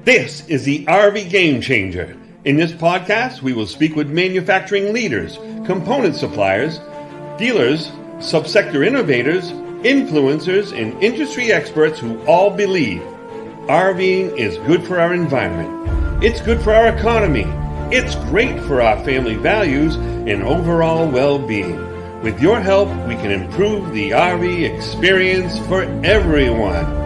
This is the RV Game Changer. In this podcast, we will speak with manufacturing leaders, component suppliers, dealers, subsector innovators, influencers, and industry experts who all believe RVing is good for our environment. It's good for our economy. It's great for our family values and overall well-being. With your help, we can improve the RV experience for everyone.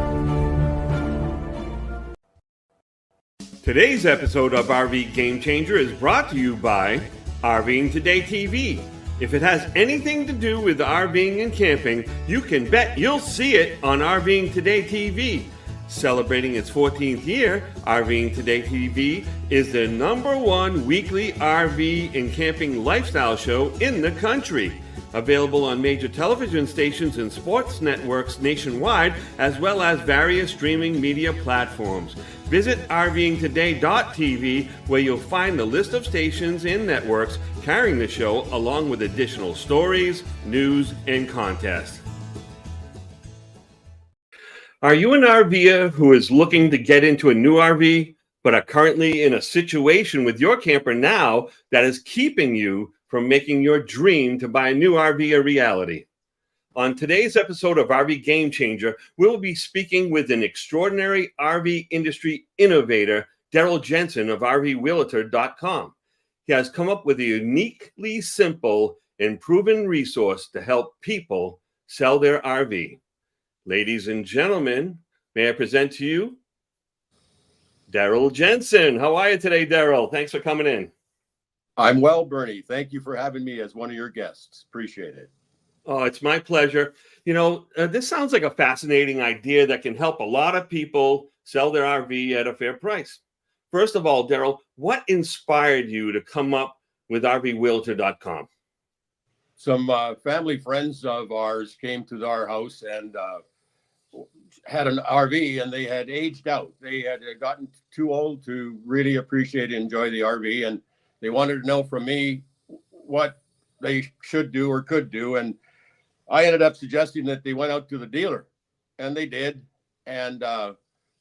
Today's episode of RV Game Changer is brought to you by RVing Today TV. If it has anything to do with RVing and camping, you can bet you'll see it on RVing Today TV. Celebrating its 14th year, RVing Today TV is the #1 weekly RV and camping lifestyle show in the country. Available on major television stations and sports networks nationwide, as well as various streaming media platforms. Visit rvingtoday.tv, where you'll find the list of stations and networks carrying the show, along with additional stories, news, and contests. Are you an RVer who is looking to get into a new RV, but are currently in a situation with your camper now that is keeping you from making your dream to buy a new RV a reality? On today's episode of RV Game Changer, we'll be speaking with an extraordinary RV industry innovator, Deryle Jensen of RVWheelator.com. He has come up with a uniquely simple and proven resource to help people sell their RV. Ladies and gentlemen, may I present to you Deryle Jensen. How are you today, Deryle? Thanks for coming in. I'm well, Bernie. Thank you for having me as one of your guests. Appreciate it. Oh, it's my pleasure. You know, this sounds like a fascinating idea that can help a lot of people sell their RV at a fair price. First of all, Deryle, what inspired you to come up with RVWheelator.com? Some family friends of ours came to our house and had an RV, and they had aged out. They had gotten too old to really appreciate and enjoy the RV, and they wanted to know from me what they should do or could do. And I ended up suggesting that they went out to the dealer, and they did. And the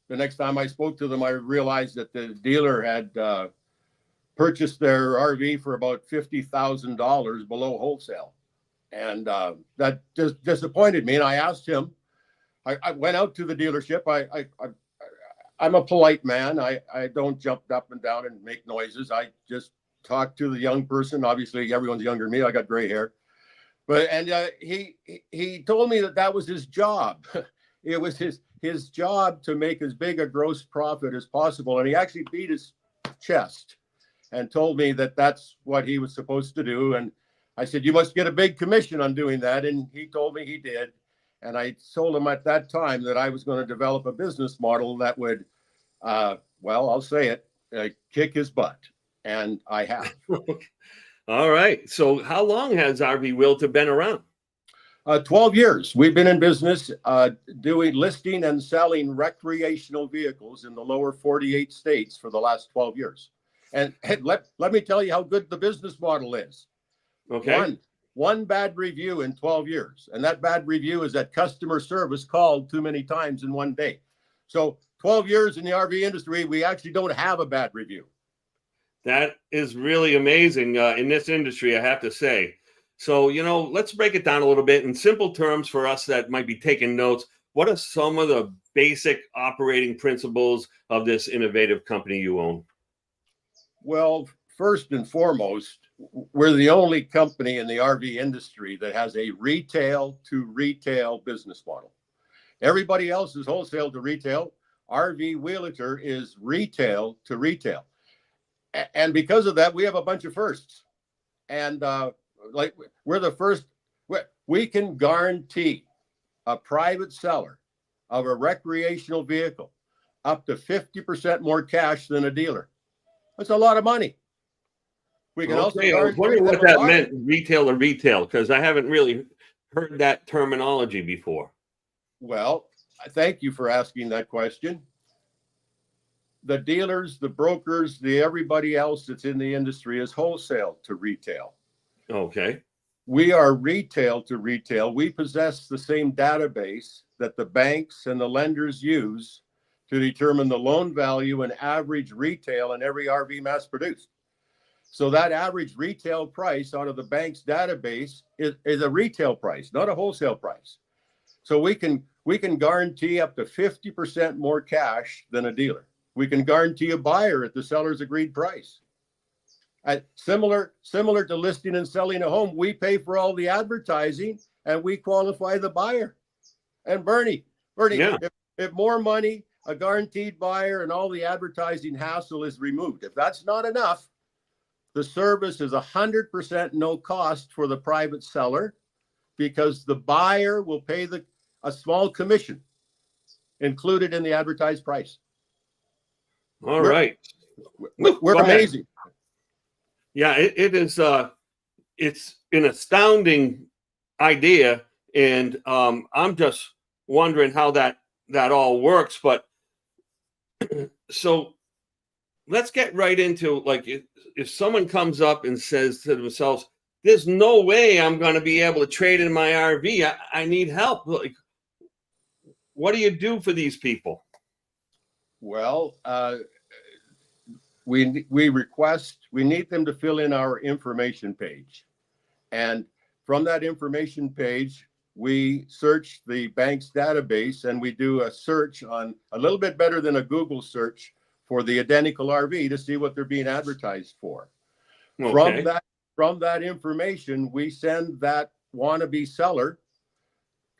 next time I spoke to them, I realized that the dealer had purchased their RV for about $50,000 below wholesale. And that just disappointed me. And I asked him, I went out to the dealership. I'm a polite man. I don't jump up and down and make noises. I just talk to the young person. Obviously, everyone's younger than me. I got gray hair. But he told me that was his job. It was his job to make as big a gross profit as possible. And he actually beat his chest and told me that that's what he was supposed to do. And I said, you must get a big commission on doing that. And he told me he did. And I told him at that time that I was going to develop a business model that would, I'll say it, kick his butt. And I have. All right. So how long has RV Realtor been around? 12 years. We've been in business doing listing and selling recreational vehicles in the lower 48 states for the last 12 years. And let me tell you how good the business model is. Okay. One bad review in 12 years. And that bad review is that customer service called too many times in one day. So 12 years in the RV industry, we actually don't have a bad review. That is really amazing in this industry, I have to say. So, let's break it down a little bit in simple terms for us that might be taking notes. What are some of the basic operating principles of this innovative company you own? Well, first and foremost, we're the only company in the RV industry that has a retail to retail business model. Everybody else is wholesale to retail. RV Realtor is retail to retail. And because of that, we have a bunch of firsts. And we're the first, we can guarantee a private seller of a recreational vehicle up to 50% more cash than a dealer. That's a lot of money. We can also I was wondering what that meant, retail to retail, because I haven't really heard that terminology before. Well, thank you for asking that question. The dealers, the brokers, everybody else that's in the industry is wholesale to retail. Okay. We are retail to retail. We possess the same database that the banks and the lenders use to determine the loan value and average retail in every RV mass produced. So that average retail price out of the bank's database is a retail price, not a wholesale price. So we can guarantee up to 50% more cash than a dealer. We can guarantee a buyer at the seller's agreed price. Similar to listing and selling a home, we pay for all the advertising and we qualify the buyer. And Bernie, Yeah. if more money, a guaranteed buyer, and all the advertising hassle is removed, if that's not enough, the service is 100% no cost for the private seller, because the buyer will pay a small commission included in the advertised price. All right. We're amazing. Yeah, it is. It's an astounding idea, and I'm just wondering how that all works. But so let's get right into, like, if someone comes up and says to themselves, "There's no way I'm going to be able to trade in my RV. I need help." Like, what do you do for these people? Well, we need them to fill in our information page. And from that information page, we search the bank's database, and we do a search on a little bit better than a Google search for the identical RV to see what they're being advertised for. Okay. From that information, we send that wannabe seller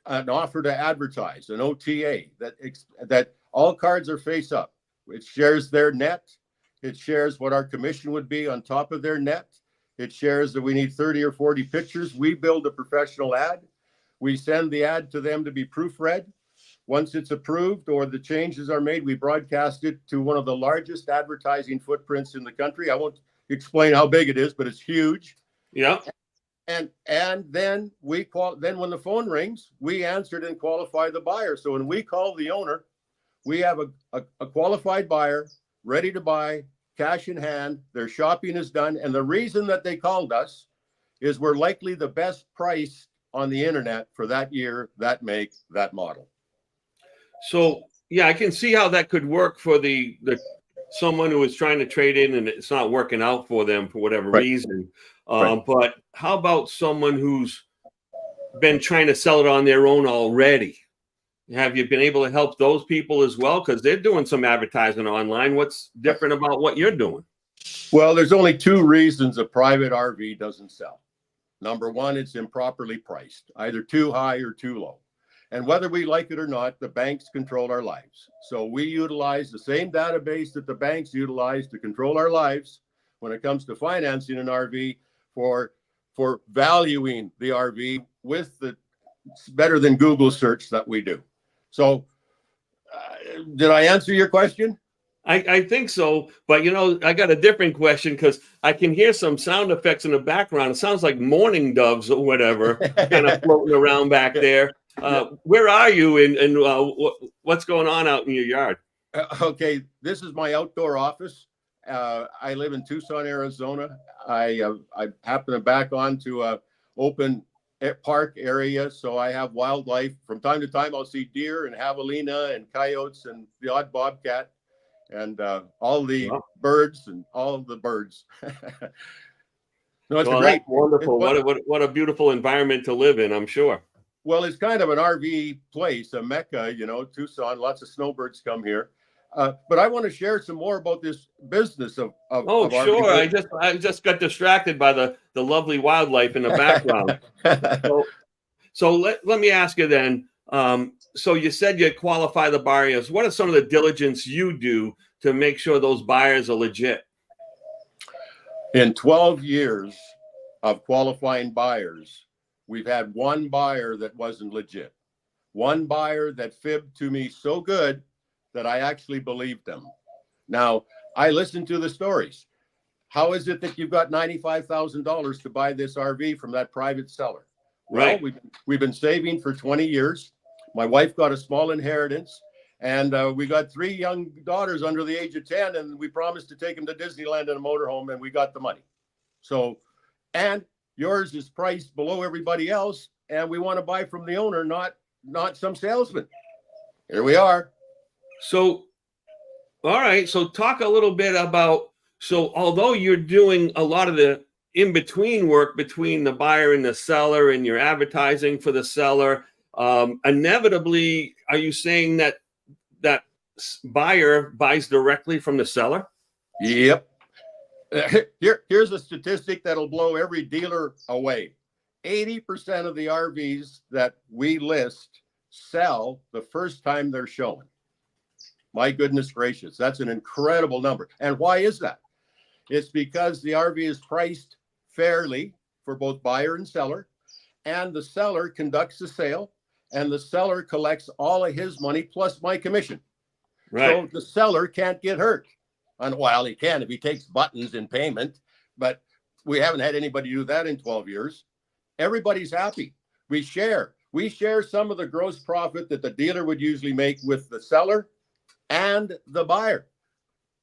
an offer to advertise, an OTA, that all cards are face up. It shares their net. It shares what our commission would be on top of their net. It shares that we need 30 or 40 pictures. We build a professional ad. We send the ad to them to be proofread. Once it's approved or the changes are made, we broadcast it to one of the largest advertising footprints in the country. I won't explain how big it is, but it's huge. Yeah. And then then when the phone rings, we answer it and qualify the buyer. So when we call the owner, we have a qualified buyer ready to buy, cash in hand. Their shopping is done. And the reason that they called us is we're likely the best price on the internet for that year, that make, that model. So yeah, I can see how that could work for the someone who is trying to trade in and it's not working out for them for whatever reason. But how about someone who's been trying to sell it on their own already? Have you been able to help those people as well? Because they're doing some advertising online. What's different about what you're doing? Well, there's only two reasons a private RV doesn't sell. Number one, it's improperly priced, either too high or too low. And whether we like it or not, the banks control our lives. So we utilize the same database that the banks utilize to control our lives when it comes to financing an RV for valuing the RV with the better than Google search that we do. So did I answer your question? I think so, but I got a different question, because I can hear some sound effects in the background. It sounds like mourning doves or whatever kind of floating around back there. Where are you, and what's going on out in your yard? Okay, this is my outdoor office. I live in Tucson, Arizona. I happen to back onto a open park area, so I have wildlife. From time to time, I'll see deer and javelina and coyotes and the odd bobcat and all the birds and all of the birds. No, it's great. Wonderful. What a beautiful environment to live in, I'm sure. Well, it's kind of an RV place, a mecca, Tucson, lots of snowbirds come here. But I want to share some more about this business of sure. RV. I just got distracted by the lovely wildlife in the background. So let me ask you then. So you said you qualify the buyers. What are some of the diligence you do to make sure those buyers are legit? In 12 years of qualifying buyers, we've had one buyer that wasn't legit. One buyer that fibbed to me so good that I actually believed them. Now, I listened to the stories. How is it that you've got $95,000 to buy this RV from that private seller? Well, we've been saving for 20 years. My wife got a small inheritance, and we got 3 young daughters under the age of 10, and we promised to take them to Disneyland in a motorhome, and we got the money. So, and yours is priced below everybody else, and we want to buy from the owner, not some salesman. Here we are. So All right. So talk a little bit about, so although you're doing a lot of the in-between work between the buyer and the seller and your advertising for the seller, inevitably, are you saying that that buyer buys directly from the seller? Yep. Here's a statistic that'll blow every dealer away. 80% of the RVs that we list sell the first time they're showing. My goodness gracious, that's an incredible number. And why is that? It's because the RV is priced fairly for both buyer and seller, and the seller conducts the sale, and the seller collects all of his money plus my commission. Right. So the seller can't get hurt. And while he can if he takes buttons in payment, but we haven't had anybody do that in 12 years. Everybody's happy. We share some of the gross profit that the dealer would usually make with the seller and the buyer.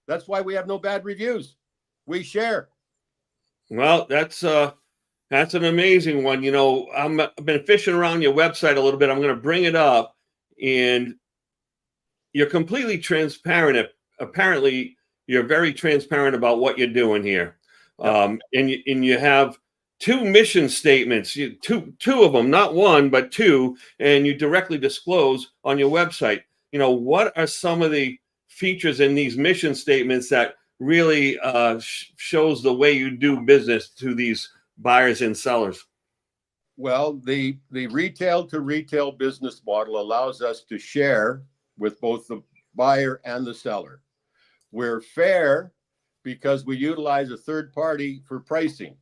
That's why we have no bad reviews. We share. Well, that's an amazing one. You know, I've been fishing around your website a little bit. I'm going to bring it up, and you're completely transparent. Apparently, you're very transparent about what you're doing here. And you have two mission statements, two of them, not one, but two, and you directly disclose on your website. You know, what are some of the features in these mission statements that really shows the way you do business to these buyers and sellers? Well, the retail to retail business model allows us to share with both the buyer and the seller. We're fair because we utilize a third party for pricing.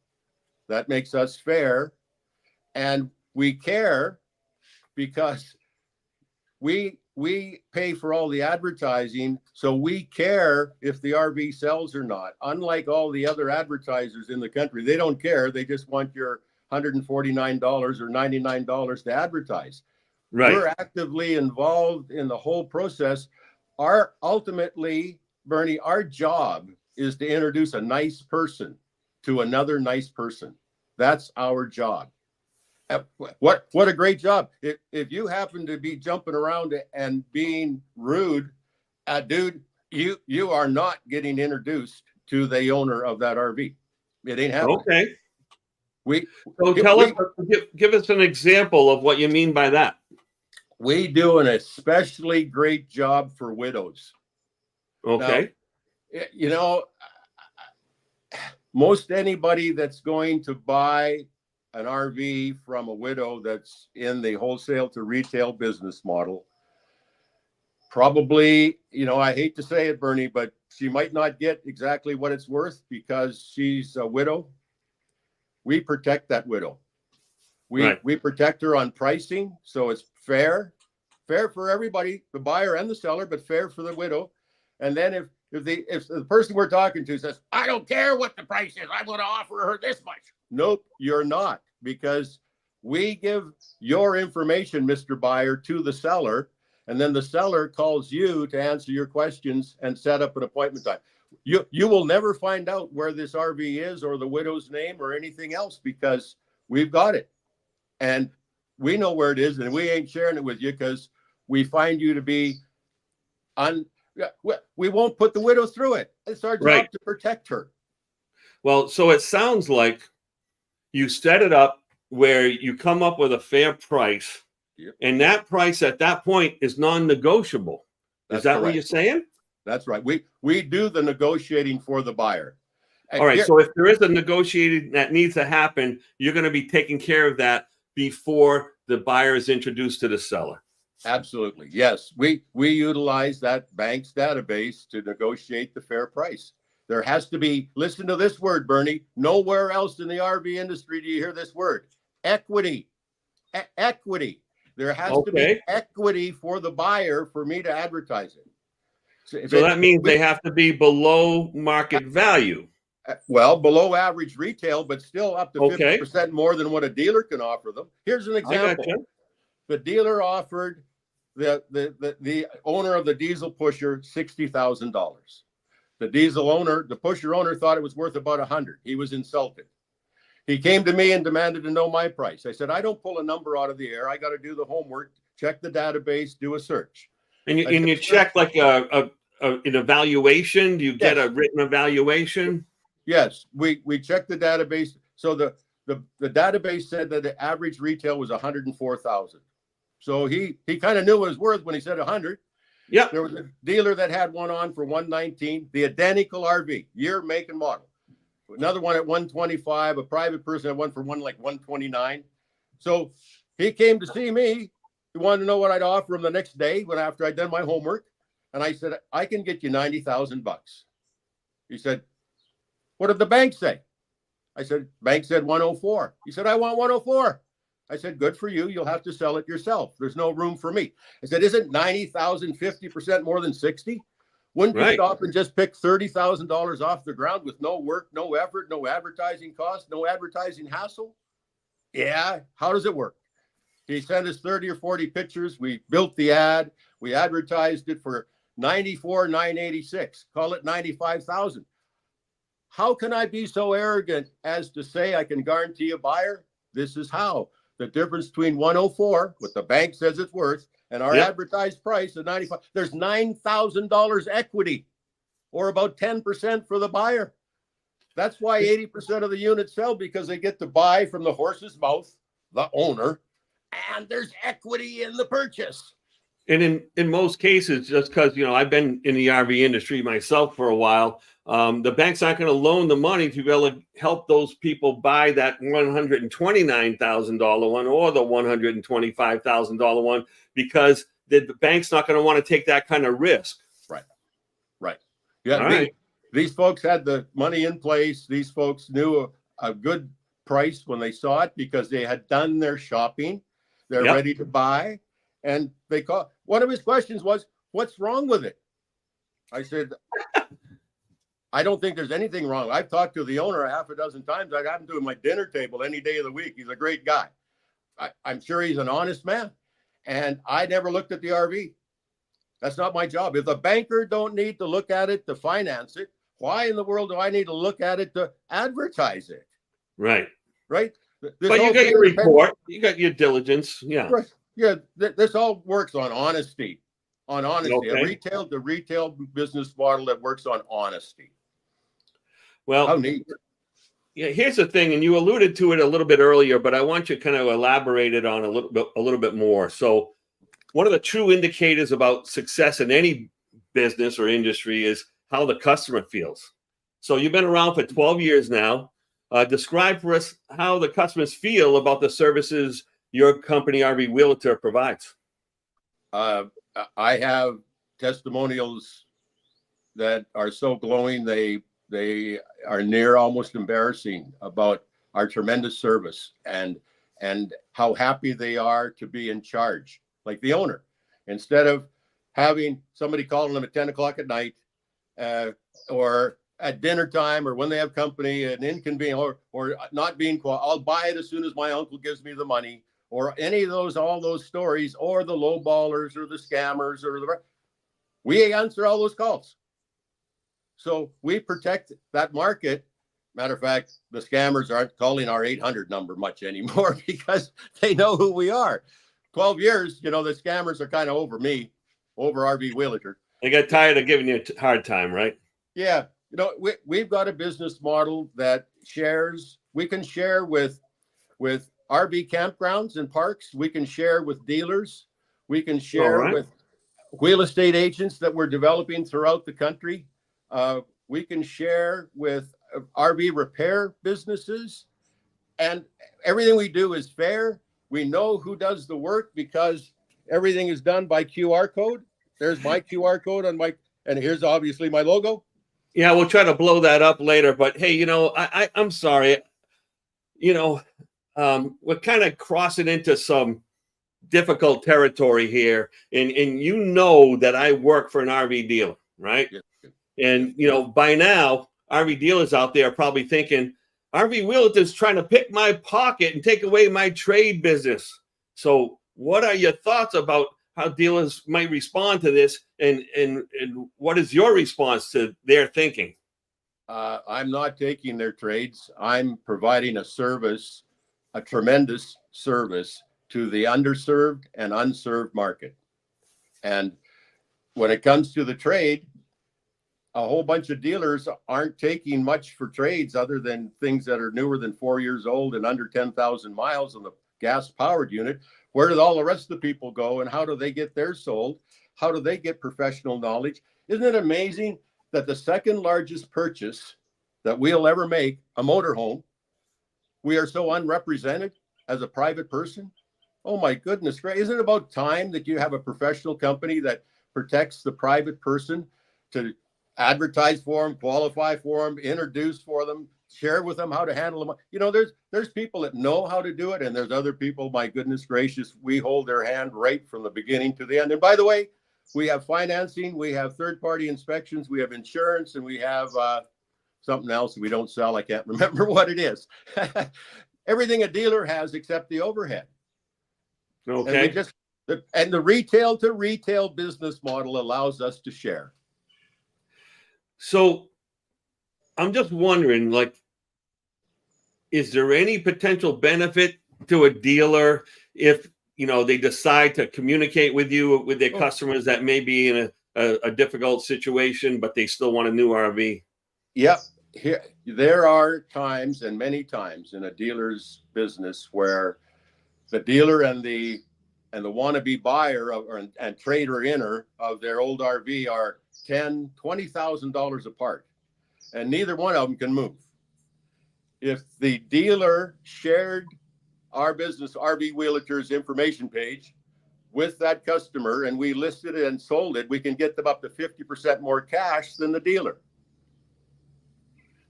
That makes us fair. And we care because we pay for all the advertising, so we care if the RV sells or not. Unlike all the other advertisers in the country, they don't care. They just want your $149 or $99 to advertise. Right. We're actively involved in the whole process. Ultimately, Bernie, our job is to introduce a nice person to another nice person. That's our job. What a great job. If you happen to be jumping around and being rude, dude, you are not getting introduced to the owner of that RV. It ain't happening. Okay. Give us an example of what you mean by that. We do an especially great job for widows. Okay. Now, you know, most anybody that's going to buy an RV from a widow that's in the wholesale to retail business model, probably, you know, I hate to say it, Bernie, but she might not get exactly what it's worth because she's a widow. We protect that widow. We protect her on pricing, so it's fair for everybody, the buyer and the seller, but fair for the widow. And then if the person we're talking to says, I don't care what the price is, I'm going to offer her this much. Nope, you're not, because we give your information, Mr. Buyer, to the seller, and then the seller calls you to answer your questions and set up an appointment time. You will never find out where this RV is or the widow's name or anything else because we've got it. And we know where it is, and we ain't sharing it with you because we find you to be we won't put the widow through it. It's our job to protect her. Well, so it sounds like you set it up where you come up with a fair price, and that price at that point is non-negotiable. Is that correct? What you're saying? That's right. We do the negotiating for the buyer. All right. So if there is a negotiating that needs to happen, you're going to be taking care of that before the buyer is introduced to the seller. Absolutely. Yes. We utilize that bank's database to negotiate the fair price. There has to be, listen to this word, Bernie, nowhere else in the RV industry do you hear this word, equity. Equity. There has to be equity for the buyer for me to advertise it. So that means they have to be below market value. Well, below average retail, but still up to 50% more than what a dealer can offer them. Here's an example. The dealer offered the owner of the diesel pusher $60,000. The pusher owner thought it was worth about $100,000. He was insulted. He came to me and demanded to know my price. I said, I don't pull a number out of the air. I got to do the homework, check the database, do a search. And you check like a an evaluation? Do you get Yes. a written evaluation? Yes, we checked the database. So the database said that the average retail was 104,000. So he kind of knew what it was worth when he said 100. Yep. There was a dealer that had one on for 119, the identical RV, year, make, and model. Another one at 125, a private person had one for 129. So he came to see me. He wanted to know what I'd offer him the next day after I'd done my homework. And I said, I can get you $90,000. He said, what did the bank say? I said, bank said 104. He said, I want 104. I said, good for you. You'll have to sell it yourself. There's no room for me. I said, isn't 90,000 50% more than 60? Wouldn't you stop and just pick $30,000 off the ground with no work, no effort, no advertising cost, no advertising hassle? Yeah. How does it work? He sent us 30 or 40 pictures. We built the ad. We advertised it for $94,986. Call it $95,000. How can I be so arrogant as to say I can guarantee a buyer? This is how. The difference between 104, what the bank says it's worth, and our advertised price of 95, there's $9,000 equity, or about 10% for the buyer. That's why 80% of the units sell, because they get to buy from the horse's mouth, the owner, and there's equity in the purchase. And in most cases, just because, I've been in the RV industry myself for a while, the bank's not going to loan the money to be able to help those people buy that $129,000 one or the $125,000 one, because the bank's not going to want to take that kind of risk. Right. Yeah. These folks had the money in place. These folks knew a good price when they saw it because they had done their shopping. They're ready to buy. And one of his questions was, what's wrong with it? I said, I don't think there's anything wrong. I've talked to the owner a half a dozen times. I got him to my dinner table any day of the week. He's a great guy. I'm sure he's an honest man. And I never looked at the RV. That's not my job. If the banker don't need to look at it to finance it, why in the world do I need to look at it to advertise it? Right. But you got your report. You got your diligence. Yeah. Right. Yeah. This all works on honesty. Okay. The retail business model that works on honesty. Well, how neat. Yeah, here's the thing, and you alluded to it a little bit earlier, but I want you to kind of elaborate it on a little bit more. So, one of the true indicators about success in any business or industry is how the customer feels. So, you've been around for 12 years now. Describe for us how the customers feel about the services your company, RV Realtor, provides. I have testimonials that are so glowing they are near almost embarrassing about our tremendous service and how happy they are to be in charge, like the owner, instead of having somebody calling them at 10 o'clock at night or at dinner time or when they have company, an inconvenient or not being called. I'll buy it as soon as my uncle gives me the money, or any of all those stories, or the low ballers or the scammers we answer all those calls. So we protect that market. Matter of fact, the scammers aren't calling our 800 number much anymore because they know who we are. 12 years, the scammers are kind of over RV Realtor. They got tired of giving you a hard time, right? Yeah. We've got a business model that we can share with RV campgrounds and parks. We can share with dealers. We can share with real estate agents that we're developing throughout the country. We can share with RV repair businesses, and everything we do is fair. We know who does the work because everything is done by QR code. There's my QR code and here's obviously my logo. Yeah, we'll try to blow that up later. But hey, I'm sorry. We're kind of crossing into some difficult territory here, and that I work for an RV dealer, right? Yeah. And by now, RV dealers out there are probably thinking, RV Realtor is trying to pick my pocket and take away my trade business. So, what are your thoughts about how dealers might respond to this, and what is your response to their thinking? I'm not taking their trades. I'm providing a service, a tremendous service to the underserved and unserved market. And when it comes to the trade, a whole bunch of dealers aren't taking much for trades other than things that are newer than 4 years old and under 10,000 miles on the gas powered unit. Where did all the rest of the people go, and how do they get theirs sold? How do they get professional knowledge? Isn't it amazing that the second largest purchase that we'll ever make, a motorhome, we are so unrepresented as a private person? Oh my goodness, isn't it about time that you have a professional company that protects the private person to advertise for them, qualify for them, introduce for them, share with them how to handle them? You know, there's people that know how to do it, and there's other people, my goodness gracious, we hold their hand right from the beginning to the end. And by the way, we have financing, we have third-party inspections, we have insurance, and we have something else that we don't sell. I can't remember what it is. Everything a dealer has except the overhead. Okay. And the retail to retail business model allows us to share. So I'm just wondering, like, is there any potential benefit to a dealer if, you know, they decide to communicate with you, with their customers that may be in a difficult situation, but they still want a new RV? Yep. There are times, and many times in a dealer's business, where the dealer and the wannabe buyer and trader inner of their old RV are $10,000-$20,000 apart, and neither one of them can move. If the dealer shared our business, RV Wheelitors information page, with that customer, and we listed it and sold it, we can get them up to 50% more cash than the dealer.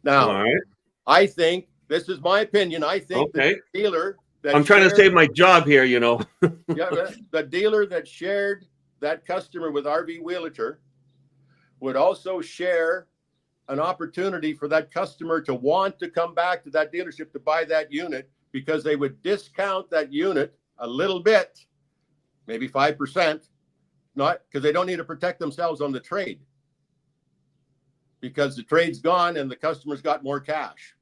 Now, all right. I think, this is my opinion, I think the dealer that I'm trying to save my job here, you know. Yeah, the dealer that shared that customer with RV Wheelitor would also share an opportunity for that customer to want to come back to that dealership to buy that unit, because they would discount that unit a little bit, maybe 5%, not because they don't need to protect themselves on the trade, because the trade's gone and the customer's got more cash.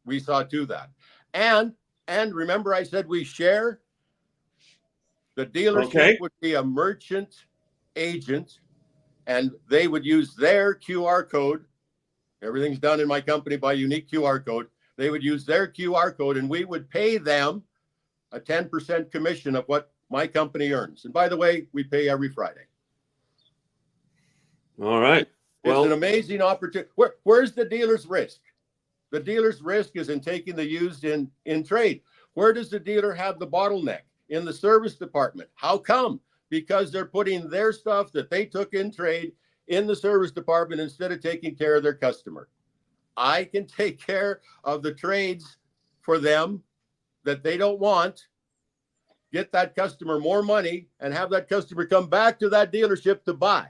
We saw to that. And remember, I said we share. The dealership would be a merchant agent, and they would use their QR code. Everything's done in my company by unique QR code. They would use their QR code, and we would pay them a 10% commission of what my company earns. And by the way, we pay every Friday. All right. It's an amazing opportunity. Where's the dealer's risk? The dealer's risk is in taking the used in trade. Where does the dealer have the bottleneck? In the service department. How come? Because they're putting their stuff that they took in trade in the service department instead of taking care of their customer. I can take care of the trades for them that they don't want, get that customer more money, and have that customer come back to that dealership to buy.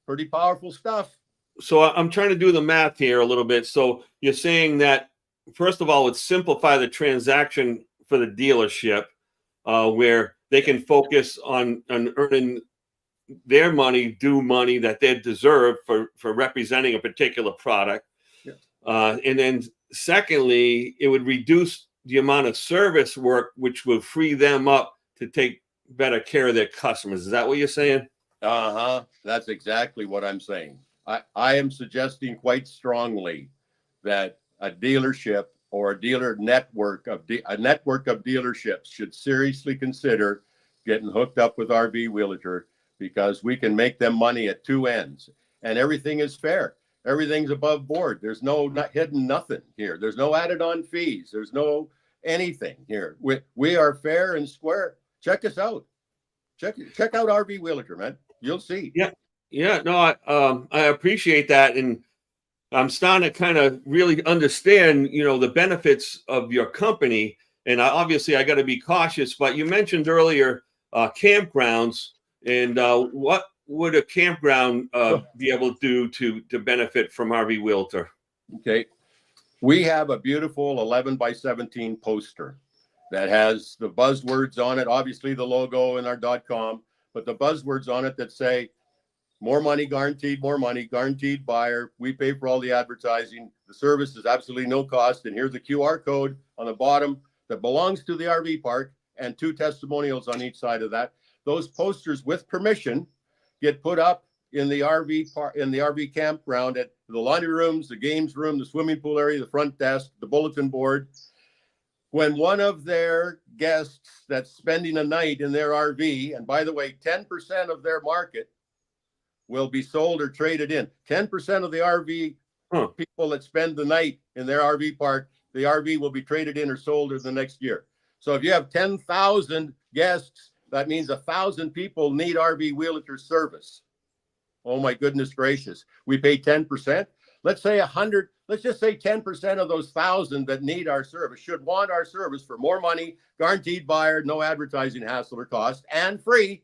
Pretty powerful stuff. So I'm trying to do the math here a little bit. So you're saying that, first of all, it's simplify the transaction for the dealership, where they can focus on earning their money, due money that they deserve for representing a particular product. Yes. And then secondly, it would reduce the amount of service work, which will free them up to take better care of their customers. Is that what you're saying? That's exactly what I'm saying. I am suggesting quite strongly that a dealership or a dealer network of dealerships should seriously consider getting hooked up with RV Wheelitor, because we can make them money at two ends, and everything is fair. Everything's above board. There's no hidden nothing here. There's no added on fees. There's no anything here. We are fair and square. Check us out. Check out RV Wheelitor, man. You'll see. Yeah. No, I appreciate that, and I'm starting to kind of really understand, you know, the benefits of your company. And obviously, I got to be cautious. But you mentioned earlier campgrounds, and what would a campground be able to do to benefit from RV Wheelitor? Okay, we have a beautiful 11 by 17 poster that has the buzzwords on it. Obviously, the logo and our .com, but the buzzwords on it that say, more money guaranteed buyer. We pay for all the advertising. The service is absolutely no cost. And here's the QR code on the bottom that belongs to the RV park, and 2 testimonials on each side of that. Those posters, with permission, get put up in the RV campground at the laundry rooms, the games room, the swimming pool area, the front desk, the bulletin board. When one of their guests that's spending a night in their RV, and by the way, 10% of their market will be sold or traded in. 10% of the RV people that spend the night in their RV park, the RV will be traded in or sold in the next year. So if you have 10,000 guests, that means 1,000 people need RV Wheelater service. Oh my goodness gracious. We pay 10%. Let's say 100, let's just say 10% of those 1,000 that need our service should want our service for more money, guaranteed buyer, no advertising hassle or cost, and free.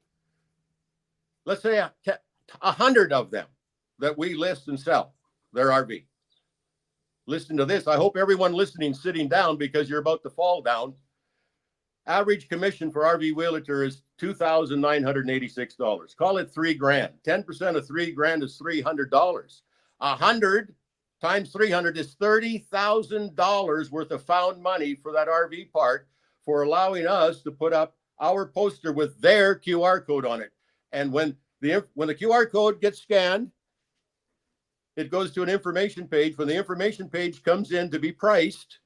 Let's say 100 of them that we list and sell their RV. Listen to this. I hope everyone listening sitting down because you're about to fall down. Average commission for RV Wheelater is $2,986. Call it $3,000. 10% of $3,000 is $300. 100 times 300 is $30,000 worth of found money for that RV park for allowing us to put up our poster with their QR code on it. And when the QR code gets scanned, it goes to an information page. When the information page comes in to be priced,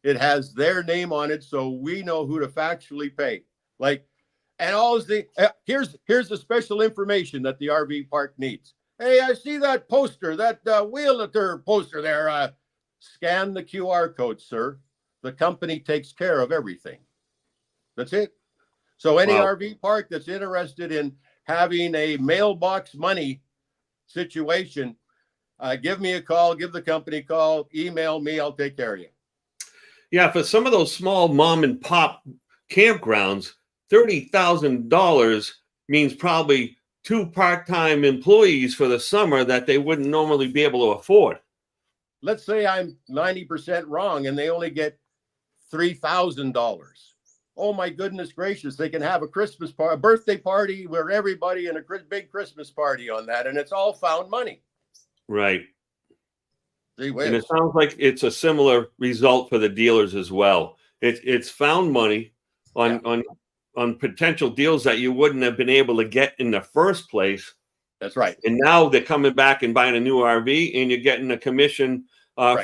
it has their name on it, so we know who to factually pay. And all the here's the special information that the RV park needs. Hey, I see that poster, that Wheelater poster there. Scan the QR code, sir. The company takes care of everything. That's it. So any RV park that's interested in having a mailbox money situation, give me a call, give the company a call, email me, I'll take care of you. Yeah, for some of those small mom and pop campgrounds, $30,000 means probably 2 part-time employees for the summer that they wouldn't normally be able to afford. Let's say I'm 90% wrong and they only get $3,000. Oh my goodness gracious, they can have a Christmas party, a birthday party where everybody in a big Christmas party on that, and it's all found money. Right. And it sounds like it's a similar result for the dealers as well. It's found money on potential deals that you wouldn't have been able to get in the first place. That's right. And now they're coming back and buying a new RV, and you're getting a commission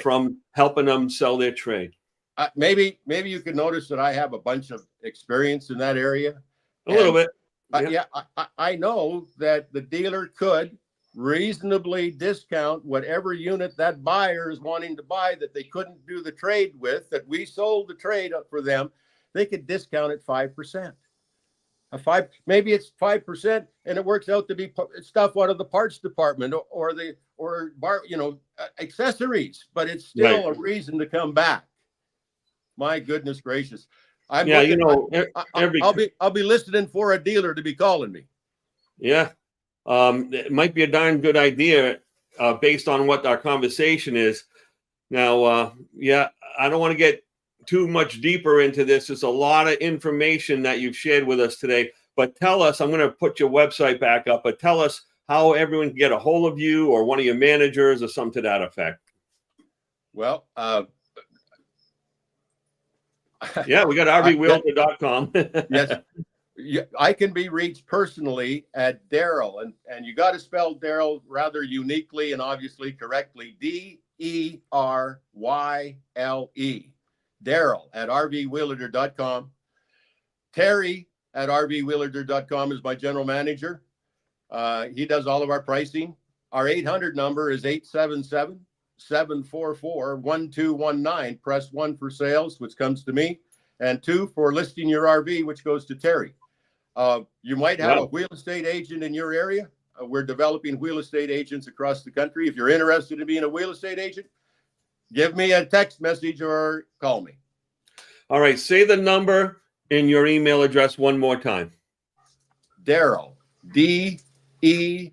from helping them sell their trade. Maybe you could notice that I have a bunch of experience in that area. A little bit. I know that the dealer could reasonably discount whatever unit that buyer is wanting to buy that they couldn't do the trade with, that we sold the trade up for them. They could discount it 5%. Maybe it's 5%, and it works out to be stuff out of the parts department or accessories, but it's still a reason to come back. My goodness gracious! I'll be listening for a dealer to be calling me. Yeah, it might be a darn good idea based on what our conversation is. Now, I don't want to get too much deeper into this. There's a lot of information that you've shared with us today, but tell us, I'm going to put your website back up, but tell us how everyone can get a hold of you or one of your managers or something to that effect. Well, yeah, we got rvwheelater.com. Yes, I can be reached personally at Deryle, and you got to spell Deryle rather uniquely and obviously correctly. Deryle. Deryle at rvwheelater.com. Terry at rvwheelater.com is my general manager. He does all of our pricing. Our 800 number is 877-744-1219. Press 1 for sales, which comes to me, and 2 for listing your RV, which goes to Terry. You might have a real estate agent in your area. We're developing real estate agents across the country. If you're interested in being a real estate agent, give me a text message or call me. All right. Say the number and your email address one more time. Deryle, Deryle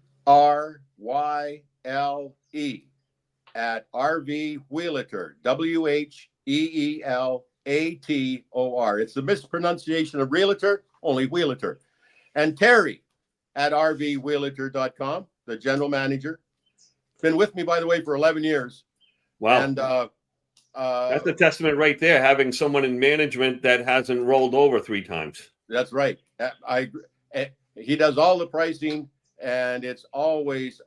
at RV Wheelater, WHEELATOR. It's the mispronunciation of realtor, only Wheelater. And Terry at rvwheelater.com, the general manager. Been with me, by the way, for 11 years. Wow. And that's a testament right there, having someone in management that hasn't rolled over 3 times. That's right. He does all the pricing, and it's always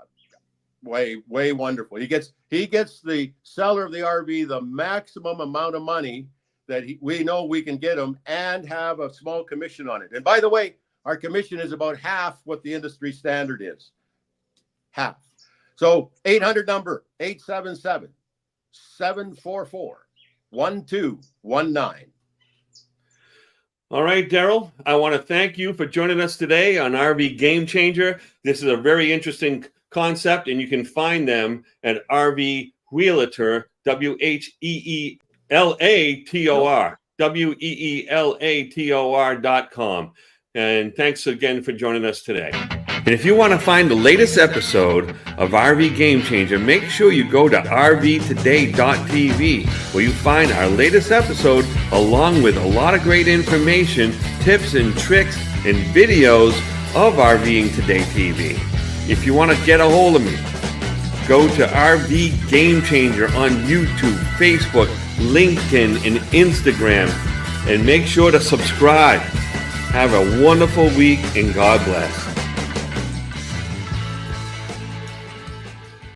way wonderful. He gets the seller of the RV the maximum amount of money that we know we can get him, and have a small commission on it. And by the way, our commission is about half what the industry standard is. Half. So 800 number, 877-744-1219. All right, Deryle, I want to thank you for joining us today on RV Game Changer. This is a very interesting concept, and you can find them at RV Wheelator, WEELATOR.com. And thanks again for joining us today. And if you want to find the latest episode of RV Game Changer, make sure you go to rvtoday.tv, where you find our latest episode along with a lot of great information, tips and tricks, and videos of RVing Today TV. If you want to get a hold of me, go to RV Game Changer on YouTube, Facebook, LinkedIn, and Instagram, and make sure to subscribe. Have a wonderful week, and God bless.